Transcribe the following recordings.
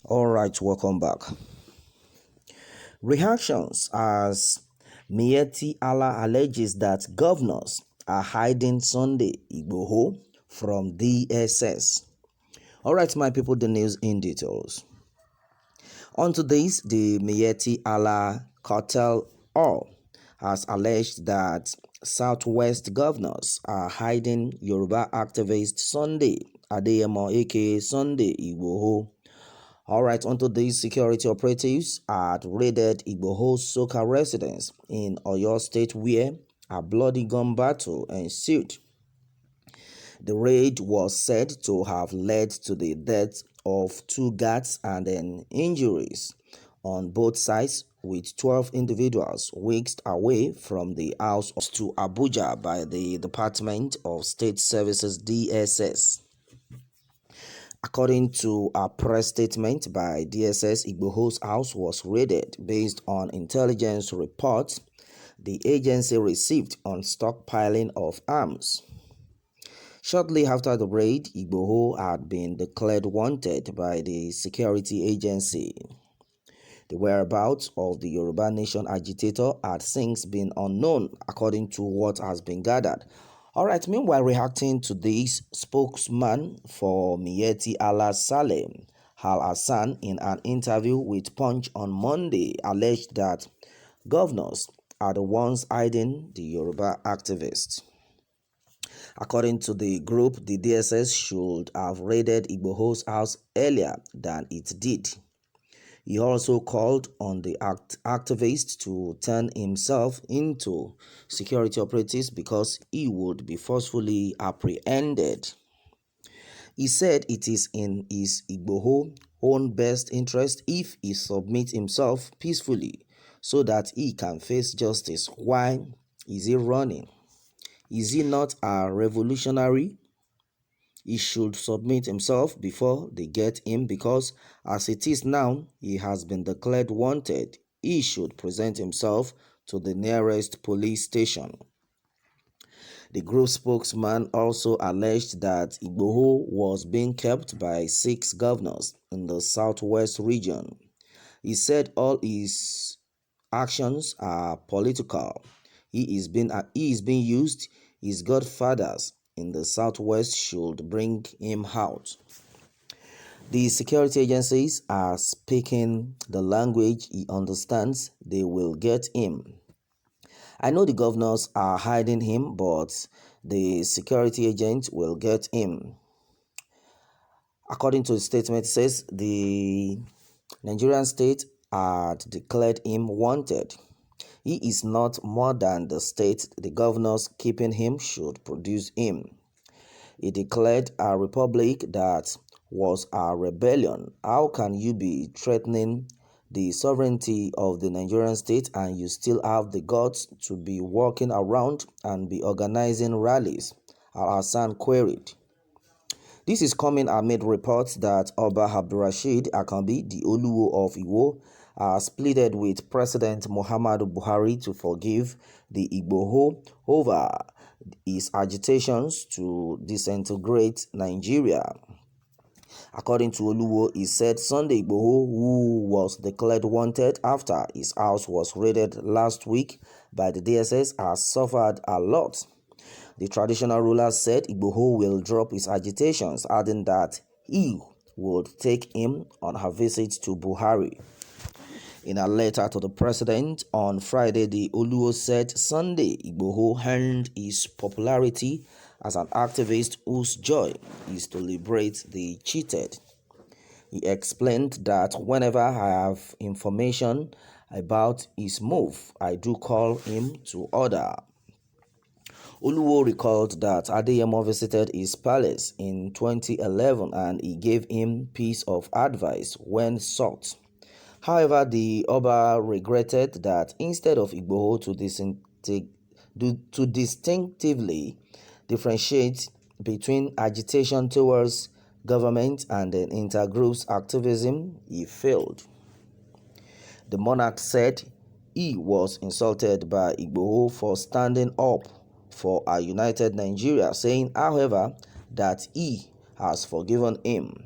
Alright, welcome back. Reactions as MIYETTÍ Allah alleges that governors are hiding Sunday IGBOHO from DSS. Alright, my people, the news in details. On today's, the MIYETTÍ Allah cartel has alleged that Southwest governors are hiding Yoruba activist Sunday Adeyemo aka Sunday IGBOHO. Alright, onto these, security operatives had raided Igboho's Soka residence in Oyo State where a bloody gun battle ensued. The raid was said to have led to the death of 2 guards and then injuries on both sides, with 12 individuals whisked away from the house to Abuja by the Department of State Services DSS. According to a press statement by DSS, Igboho's house was raided based on intelligence reports the agency received on stockpiling of arms. Shortly after the raid, Igboho had been declared wanted by the security agency. The whereabouts of the Yoruba Nation agitator had since been unknown, according to what has been gathered. Alright, meanwhile, reacting to this, spokesman for MIYETTÍ Allah Salem Al-Hassan, in an interview with Punch on Monday, alleged that governors are the ones hiding the Yoruba activists. According to the group, the DSS should have raided Igboho's house earlier than it did. He also called on the activist to turn himself into security operatives because he would be forcefully apprehended. He said it is in his Igboho own best interest if he submits himself peacefully so that he can face justice. Why is he running? Is he not a revolutionary? He should submit himself before they get him, because as it is now, he has been declared wanted. He should present himself to the nearest police station. The group spokesman also alleged that Igboho was being kept by 6 governors in the southwest region. He said all his actions are political. He is being used. His godfathers in the southwest should bring him out. The security agencies are speaking the language he understands. They will get him. I know the governors are hiding him, but the security agent will get him. According to the statement, it says the Nigerian state had declared him wanted. He is not more than the state. The governors keeping him should produce him. He declared a republic that was a rebellion. How can you be threatening the sovereignty of the Nigerian state and you still have the guts to be walking around and be organizing rallies? Al-Hassan queried. This is coming amid reports that Oba Abdulrasheed Akanbi, the Oluwo of Iwo, has pleaded with President Muhammadu Buhari to forgive the Igboho over his agitations to disintegrate Nigeria. According to Oluwo, he said Sunday Igboho, who was declared wanted after his house was raided last week by the DSS, has suffered a lot. The traditional ruler said Igboho will drop his agitations, adding that he would take him on her visit to Buhari. In a letter to the president on Friday, the Oluwo said Sunday Igboho earned his popularity as an activist whose joy is to liberate the cheated. He explained that whenever I have information about his move, I do call him to order. Oluwo recalled that Adeyemo visited his palace in 2011 and he gave him piece of advice when sought. However, the Oba regretted that instead of Igboho to distinctively differentiate between agitation towards government and intergroups activism, he failed. The monarch said he was insulted by Igboho for standing up for a united Nigeria, saying, however, that he has forgiven him.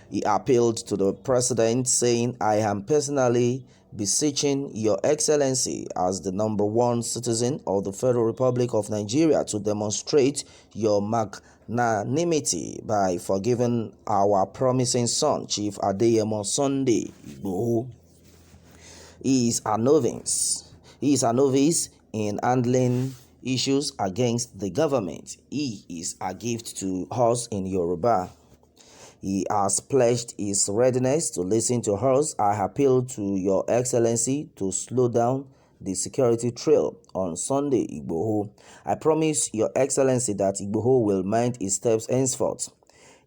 He appealed to the president, saying, I am personally beseeching Your Excellency as the number one citizen of the Federal Republic of Nigeria to demonstrate your magnanimity by forgiving our promising son, Chief Adeyemo Sunday Igboho. He is a novice. In handling issues against the government. He is a gift to us in Yoruba. He has pledged his readiness to listen to us. I appeal to Your Excellency to slow down the security trail on Sunday Igboho. I promise Your Excellency that Igboho will mind his steps henceforth.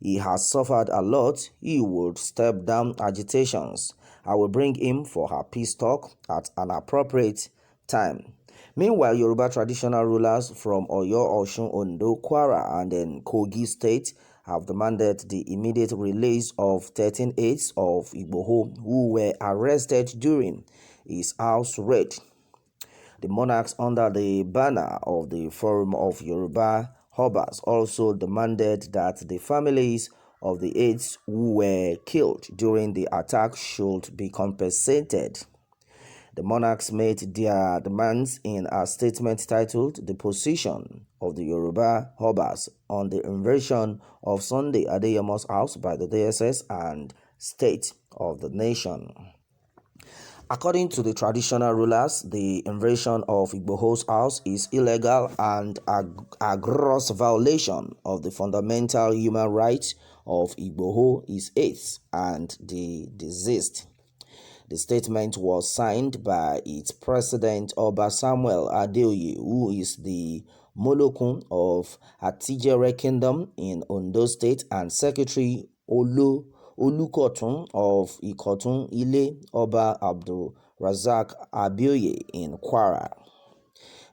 He has suffered a lot. He would step down agitations. I will bring him for a peace talk at an appropriate time. Meanwhile, Yoruba traditional rulers from Oyo, Osun, Ondo, Kwara, and then Kogi State have demanded the immediate release of 13 aides of Igboho who were arrested during his house raid. The monarchs, under the banner of the Forum of Yoruba Hobas, also demanded that the families of the aides who were killed during the attack should be compensated. The monarchs made their demands in a statement titled The Position of the Yoruba Hobas on the Invasion of Sunday Adeyemo's House by the DSS and State of the Nation. According to the traditional rulers, the invasion of Igboho's house is illegal and a gross violation of the fundamental human rights of Igboho, his aides, and the deceased. The statement was signed by its president, Oba Samuel Adeoye, who is the Molokun of Atijere Kingdom in Ondo State, and Secretary Olukotun of Ikotun Ile, Oba Abdul Razak Abioye in Kwara.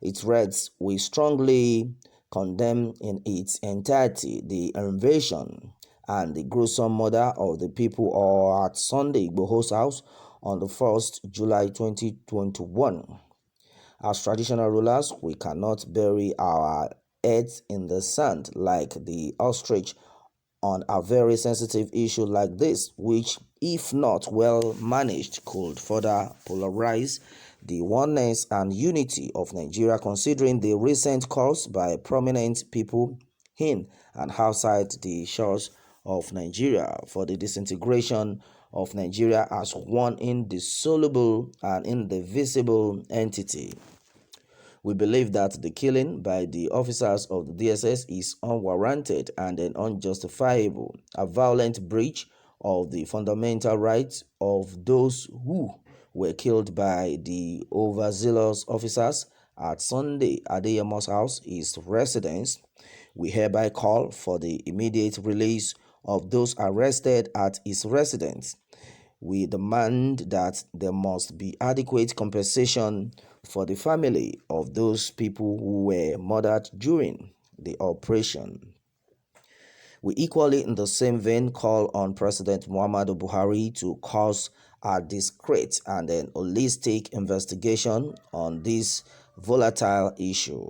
It reads, we strongly condemn in its entirety the invasion and the gruesome murder of the people all at Sunday Igboho's house on the 1st July 2021. As traditional rulers, we cannot bury our heads in the sand like the ostrich on a very sensitive issue like this, which, if not well managed, could further polarize the oneness and unity of Nigeria, considering the recent calls by prominent people in and outside the shores of Nigeria for the disintegration of Nigeria as one indissoluble and indivisible entity. We believe that the killing by the officers of the DSS is unwarranted and unjustifiable, a violent breach of the fundamental rights of those who were killed by the overzealous officers at Sunday Adeyemo's house, his residence. We hereby call for the immediate release of those arrested at his residence. We demand that there must be adequate compensation for the family of those people who were murdered during the operation. We equally, in the same vein, call on President Muhammadu Buhari to cause a discreet and holistic investigation on this volatile issue.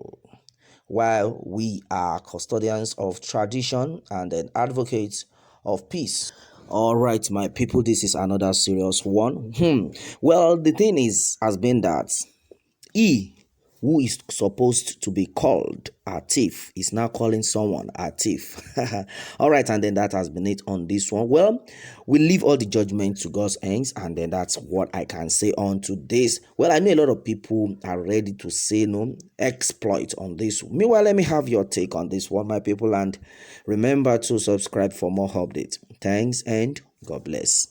While we are custodians of tradition and advocates of peace. All right, my people, this is another serious one. Well, the thing has been that he who is supposed to be called a thief is now calling someone a thief. All right, and then that has been it on this one. Well, we leave all the judgment to God's hands, and then that's what I can say on to this. Well, I know a lot of people are ready to say no exploit on this. Meanwhile, let me have your take on this one, my people, and remember to subscribe for more updates. Thanks and God bless.